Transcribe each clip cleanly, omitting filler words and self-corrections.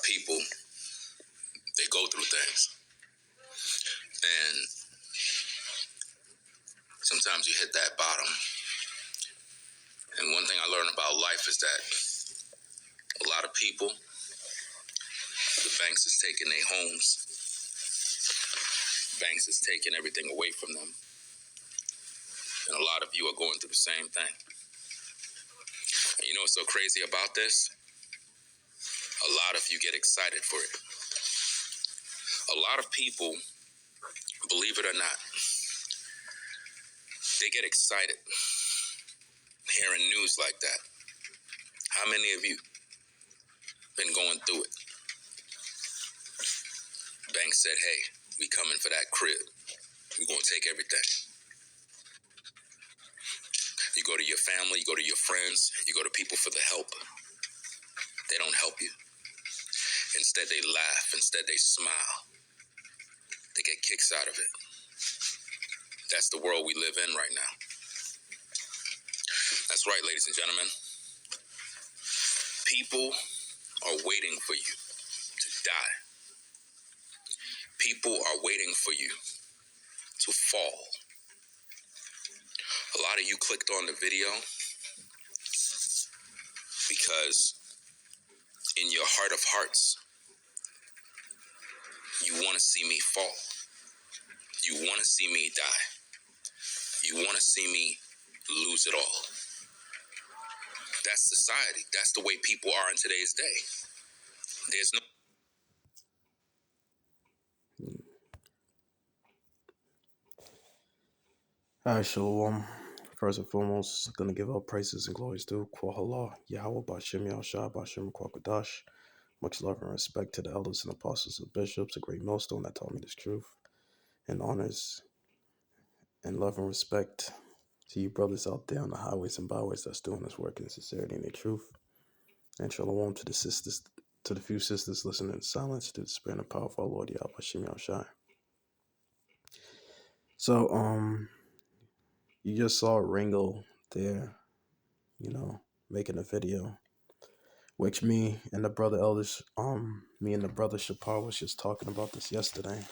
people, they go through things. And sometimes you hit that bottom. And one thing I learned about life is that a lot of people, the banks is taking their homes. Banks is taking everything away from them. And a lot of you are going through the same thing. And you know what's so crazy about this? A lot of you get excited for it. A lot of people, believe it or not, they get excited hearing news like that. How many of you been going through it? Bank said, hey, we coming for that crib. We're going to take everything. You go to your family, you go to your friends, you go to people for the help. They don't help you. Instead, they laugh. Instead, they smile. They get kicks out of it. That's the world we live in right now. That's right, ladies and gentlemen. People are waiting for you to die. People are waiting for you to fall. A lot of you clicked on the video because in your heart of hearts, you want to see me fall. You want to see me die. You want to see me lose it all. That's society. That's the way people are in today's day. There's no... Alright, so first and foremost, gonna give all praises and glories to Kwahala, Yahweh, Bashem, Yahushua, Bashem, Kwakadash. Much love and respect to the elders and apostles and bishops, a great millstone that taught me this truth, and honors and love and respect to you brothers out there on the highways and byways that's doing this work in sincerity and in truth. And shalom to the sisters, to the few sisters listening in silence, to the spirit and power of our Lord Yahweh Bashem, Yahushua. So, you just saw Ringo there, making a video, which me and the brother Shapar was just talking about this yesterday.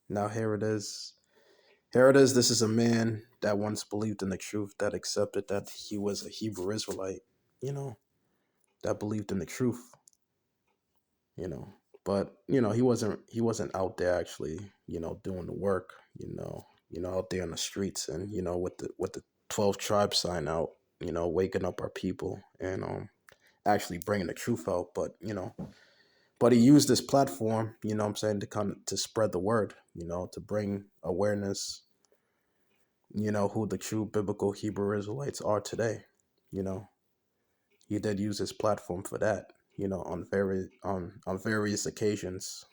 Now here it is. This is a man that once believed in the truth, that accepted that he was a Hebrew Israelite, that believed in the truth, but he wasn't out there actually, doing the work, out there in the streets and, with the 12 tribe sign out, waking up our people and actually bringing the truth out. But he used this platform, what I'm saying, to spread the word, to bring awareness, who the true biblical Hebrew Israelites are today. He did use his platform for that, on various occasions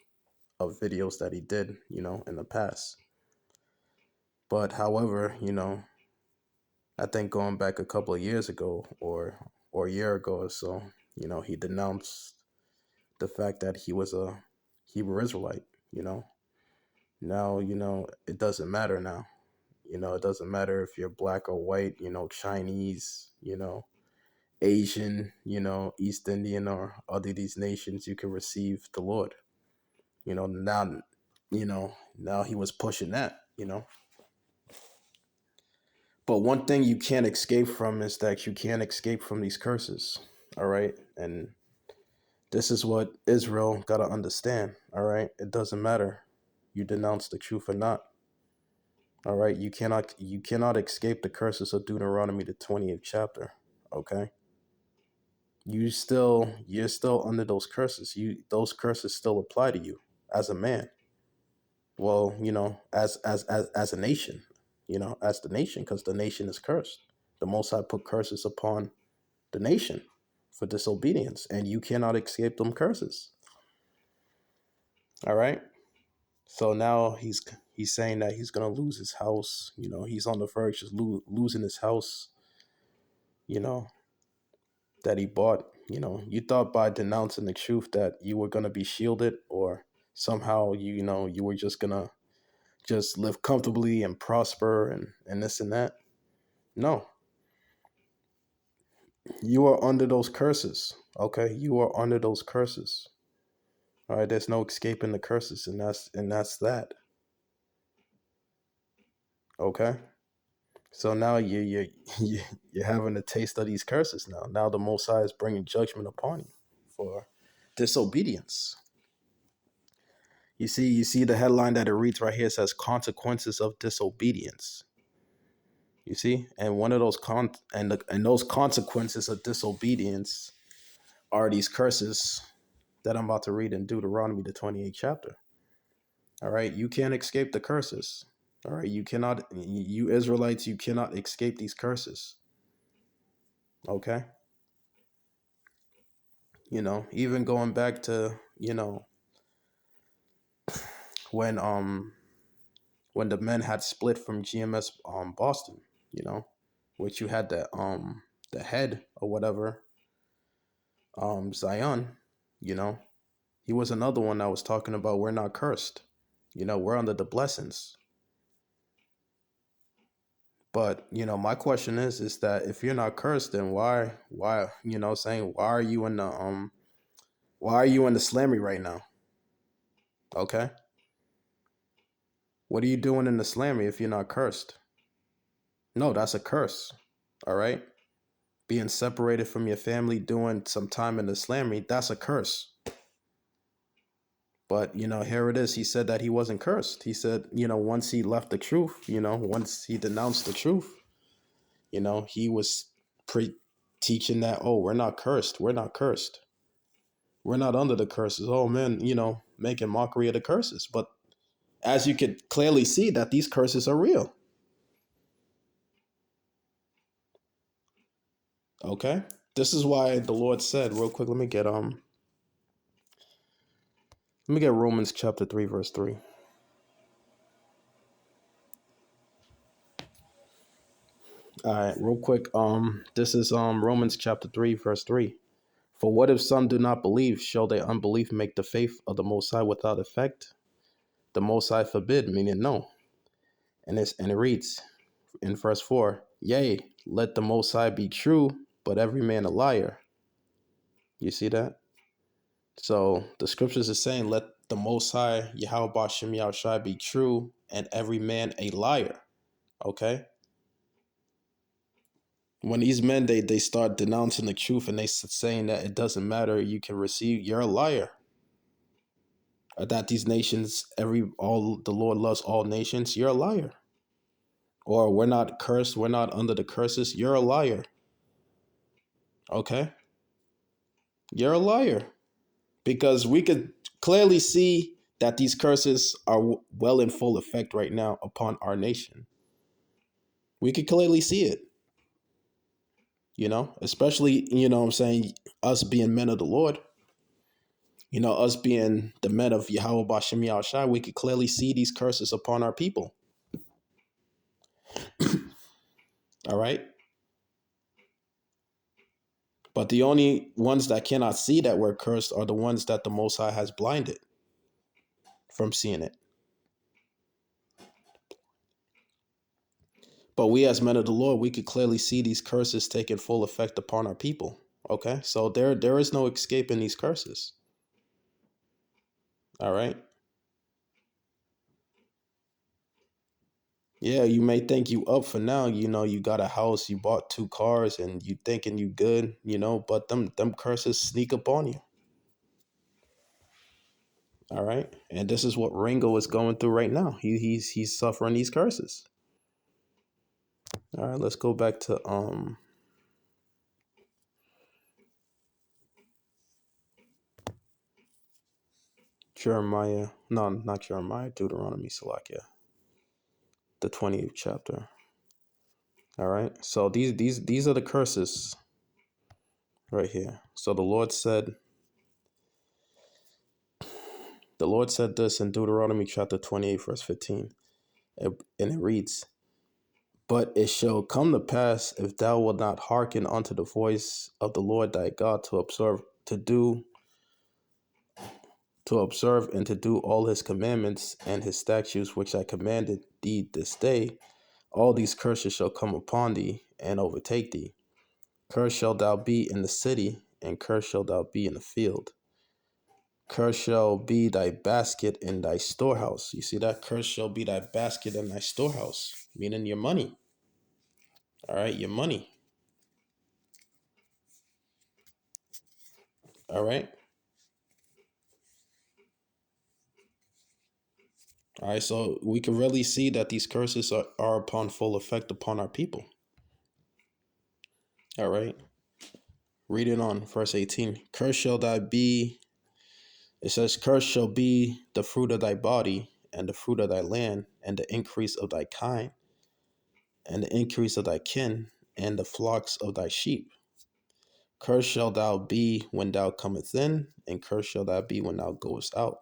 of videos that he did, in the past. But however, I think going back a couple of years ago or a year ago or so, he denounced the fact that he was a Hebrew Israelite, Now, it doesn't matter now. It doesn't matter if you're black or white, Chinese, Asian, East Indian or other these nations, you can receive the Lord. Now he was pushing that, But one thing you can't escape from is that you can't escape from these curses. All right. And this is what Israel got to understand. All right. It doesn't matter. You denounce the truth or not. All right. You cannot escape the curses of Deuteronomy, the 20th chapter. Okay. You're still under those curses. Those curses still apply to you as a man. Well, as a nation, as the nation, because the nation is cursed. The Most High put curses upon the nation for disobedience, and you cannot escape them curses. All right. So now he's saying that he's gonna lose his house. He's on the verge of losing his house. That he bought. You thought by denouncing the truth that you were gonna be shielded, or somehow you were just gonna just live comfortably and prosper and this and that. No. You are under those curses. Okay, you are under those curses. All right, there's no escaping the curses, and that's that. Okay, so now you're having a taste of these curses now. Now the Most High is bringing judgment upon you for disobedience. You see the headline that it reads right here says consequences of disobedience. You see, and one of those and those consequences of disobedience are these curses that I'm about to read in Deuteronomy, the 28th chapter. All right, you can't escape the curses. All right, you cannot, you Israelites, you cannot escape these curses. Okay, even going back to when when the men had split from GMS Boston, you know, which you had the head or whatever Zion, you know, he was another one that was talking about we're not cursed, we're under the blessings. But my question is that if you're not cursed, then why saying why are you in the slammy right now? Okay, what are you doing in the slammy if you're not cursed? No, that's a curse. All right, being separated from your family, doing some time in the slammy, that's a curse. But here it is. He said that he wasn't cursed. He said, once he left the truth, once he denounced the truth, he was teaching that, oh, we're not cursed. We're not cursed. We're not under the curses. Oh man, making mockery of the curses. But as you could clearly see that these curses are real. Okay. This is why the Lord said, real quick, let me get Romans chapter 3, verse 3. All right, real quick. This is Romans chapter 3, verse 3. For what if some do not believe? Shall their unbelief make the faith of the Most High without effect? The Most High forbid, meaning no. And it reads in verse 4, yea, let the Most High be true, but every man a liar. You see that? So the scriptures are saying, let the Most High, Yahweh Bashem Yahushai, be true, and every man a liar. Okay? When these men, they start denouncing the truth and they saying that it doesn't matter, you can receive, you're a liar. Or that these nations, all the Lord loves all nations, you're a liar. Or we're not cursed, we're not under the curses, you're a liar. Okay? You're a liar. Because we could clearly see that these curses are well in full effect right now upon our nation. We could clearly see it, especially, what I'm saying, us being men of the Lord, us being the men of Yahweh Bashem Yahushai, we could clearly see these curses upon our people. All right. But the only ones that cannot see that we're cursed are the ones that the Most High has blinded from seeing it. But we as men of the Lord, we could clearly see these curses taking full effect upon our people. Okay, so there is no escaping these curses. All right. Yeah, you may think you up for now. You got a house, you bought 2 cars, and you thinking you good. But them curses sneak upon you. All right, and this is what Ringo is going through right now. He's suffering these curses. All right, let's go back to Jeremiah. No, not Jeremiah. Deuteronomy, Salakia, the 20th chapter. All right. So these are the curses right here. So the Lord said this in Deuteronomy chapter 28, verse 15. And it reads, but it shall come to pass, if thou wilt not hearken unto the voice of the Lord thy God to observe and to do all his commandments and his statutes which I commanded thee this day, all these curses shall come upon thee and overtake thee. Cursed shalt thou be in the city, and cursed shalt thou be in the field. Cursed shall be thy basket in thy storehouse. You see that? Cursed shall be thy basket in thy storehouse, meaning your money. All right, your money. All right. All right, so we can really see that these curses are upon full effect upon our people. All right. Reading on verse 18. Cursed shall thy be, it says, cursed shall be the fruit of thy body, and the fruit of thy land, and the increase of thy kind, and the increase of thy kin, and the flocks of thy sheep. Cursed shall thou be when thou comest in, and cursed shall thou be when thou goest out.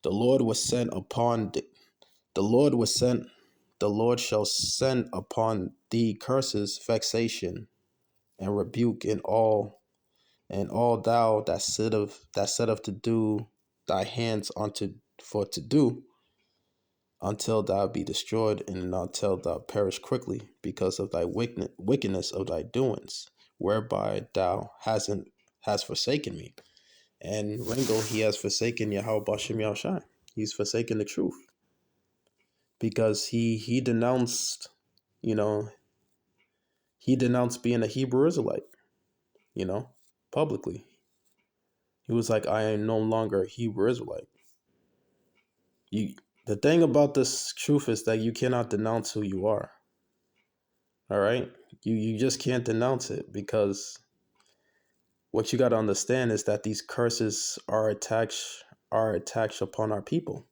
The Lord was sent upon the Lord was sent the Lord shall send upon thee curses, vexation, and rebuke in all, and all thou that setteth to do thy hands unto for to do, until thou be destroyed, and until thou perish quickly, because of thy wickedness of thy doings, whereby thou hast forsaken me. And Ringo, he has forsaken Yahweh Bashem Yahushai. He's forsaken the truth because he denounced, you know, he denounced being a Hebrew Israelite, you know, publicly. He was like, I am no longer a Hebrew Israelite. You, the thing about this truth is that you cannot denounce who you are. All right, you just can't denounce it, because what you got to understand is that these curses are attached upon our people.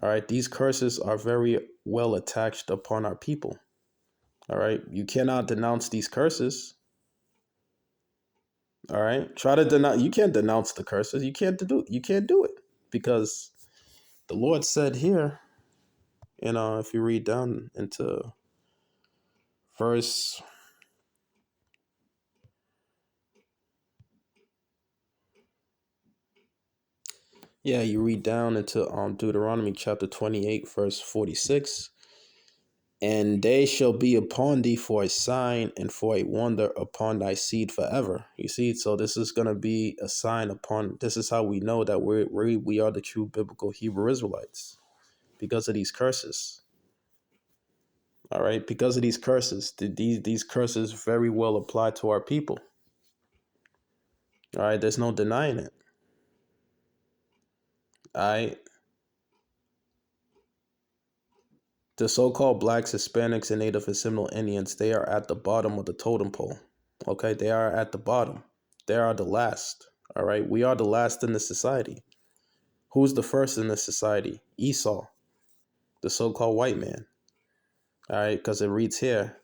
All right, these curses are very well attached upon our people. All right, you cannot denounce these curses. All right, try to denounce. You can't denounce the curses. You can't do. You can't do it, because the Lord said here, if you read down into verse, yeah, you read down into Deuteronomy chapter 28, verse 46. And they shall be upon thee for a sign and for a wonder upon thy seed forever. You see, so this is going to be a sign upon. This is how we know that we are the true biblical Hebrew Israelites, because of these curses. All right, because of these curses, these curses very well apply to our people. All right, there's no denying it. All right, the so-called blacks, Hispanics, and Native and Seminole Indians, they are at the bottom of the totem pole. Okay, they are at the bottom. They are the last. All right, we are the last in this society. Who's the first in this society? Esau, the so-called white man. All right, because it reads here,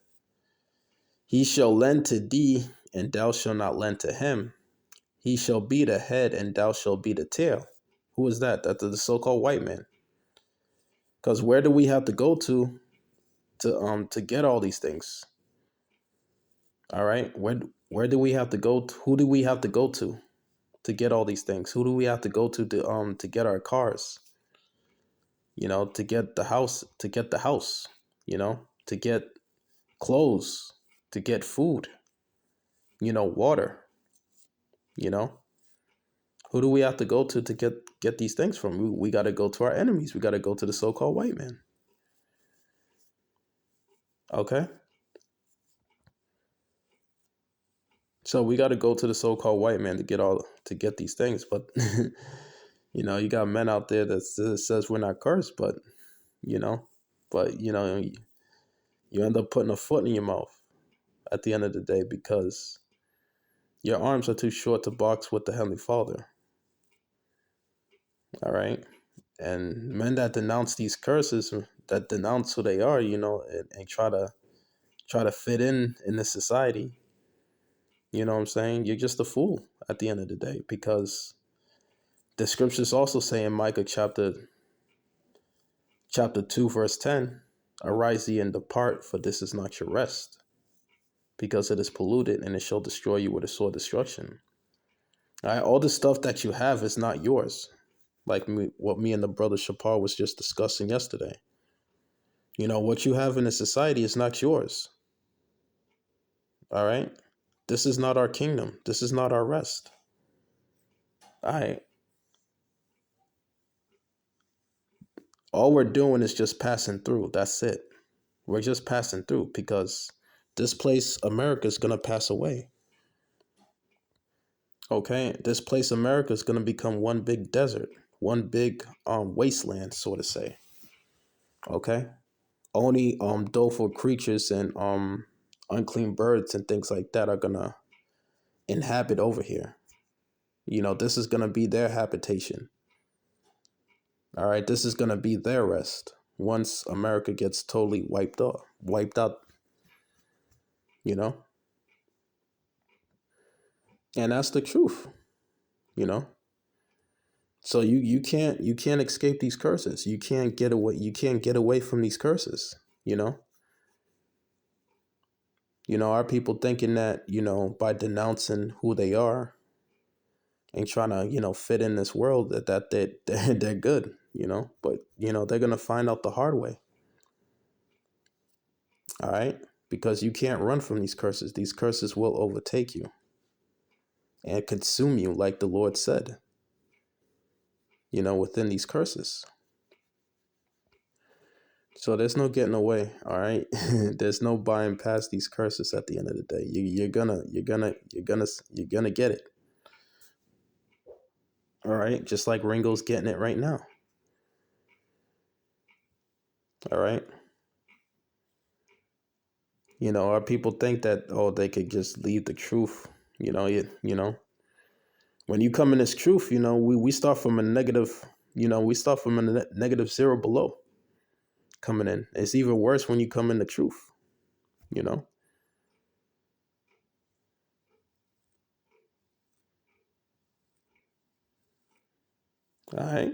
he shall lend to thee, and thou shalt not lend to him. He shall be the head, and thou shalt be the tail. Who is that? That's the so-called white man. Because where do we have to go to get all these things? All right, where do we have to go? Who do we have to go to get all these things? Who do we have to go to get our cars? To get the house, to get clothes, to get food, water, you know. Who do we have to go to get these things from? We got to go to our enemies. We got to go to the so-called white man. Okay? So we got to go to the so-called white man to get these things, but you got men out there that says we're not cursed, but you know, you end up putting a foot in your mouth at the end of the day, because your arms are too short to box with the Heavenly Father. All right. And men that denounce these curses, that denounce who they are, and try to fit in this society, you know what I'm saying? You're just a fool at the end of the day, because the scriptures also say in Micah chapter 2, verse 10, arise ye and depart, for this is not your rest, because it is polluted, and it shall destroy you with a sore destruction. All right, all the stuff that you have is not yours. Like what me and the brother Shapar was just discussing yesterday. What you have in a society is not yours. All right. This is not our kingdom. This is not our rest. All right. All we're doing is just passing through. That's it. We're just passing through because this place, America, is going to pass away. Okay. This place, America, is going to become one big desert, one big wasteland, so to say. Okay. Only doleful creatures and unclean birds and things like that are going to inhabit over here. This is going to be their habitation. All right. This is going to be their rest once America gets totally wiped out, you know? And that's the truth, you know? So you can't escape these curses. You can't get away from these curses, you know? Our people thinking that, by denouncing who they are and trying to, fit in this world they're good, but they're gonna find out the hard way. All right. Because you can't run from these curses. These curses will overtake you and consume you, like the Lord said, within these curses. So there's no getting away. All right. There's no buying past these curses at the end of the day. You're gonna get it. All right. Just like Ringo's getting it right now. All right. Our people think that, oh, they could just leave the truth. When you come in this truth, we start from a negative, we start from a negative zero below coming in. It's even worse when you come in the truth, you know? All right.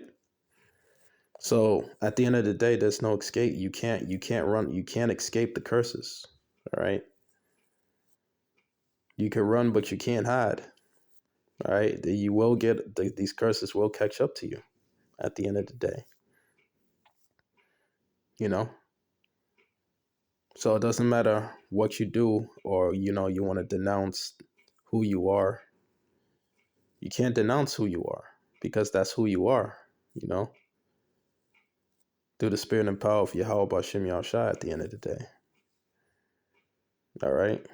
So at the end of the day, there's no escape. You can't run. You can't escape the curses. All right. You can run, but you can't hide. All right. You will these curses will catch up to you at the end of the day. You know. So it doesn't matter what you do, or you want to denounce who you are. You can't denounce who you are because that's who you are. You know, through the spirit and power of Yahweh Bashem Yahushua at the end of the day. All right.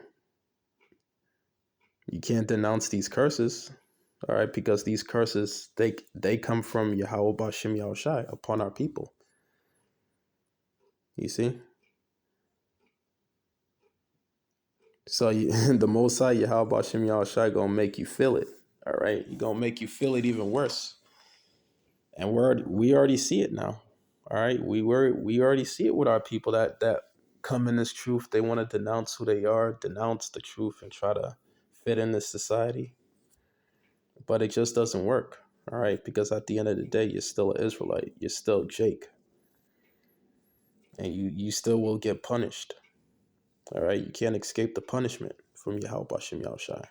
You can't denounce these curses. All right, because these curses they come from Yahweh Bashem Yahushua upon our people. You see? So the Most High Yahweh Bashem Yahushua gonna make you feel it. All right, he gonna make you feel it even worse. And we already see it now. All right, we already see it with our people that come in this truth. They want to denounce who they are, denounce the truth, and try to fit in this society. But it just doesn't work. All right, because at the end of the day, you're still an Israelite. You're still Jake, and you still will get punished. All right, you can't escape the punishment from Yahweh Bashem Yahushai.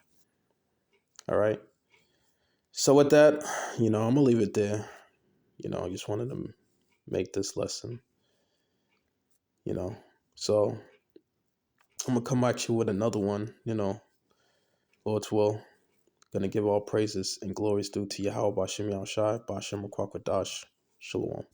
All right. So with that, I'm gonna leave it there. I just wanted to make this lesson. So I'm gonna come at you with another one. Lord's will. Gonna give all praises and glories due to Yahweh Bashem Yahushai, Bashem Makwakadash. Shalom.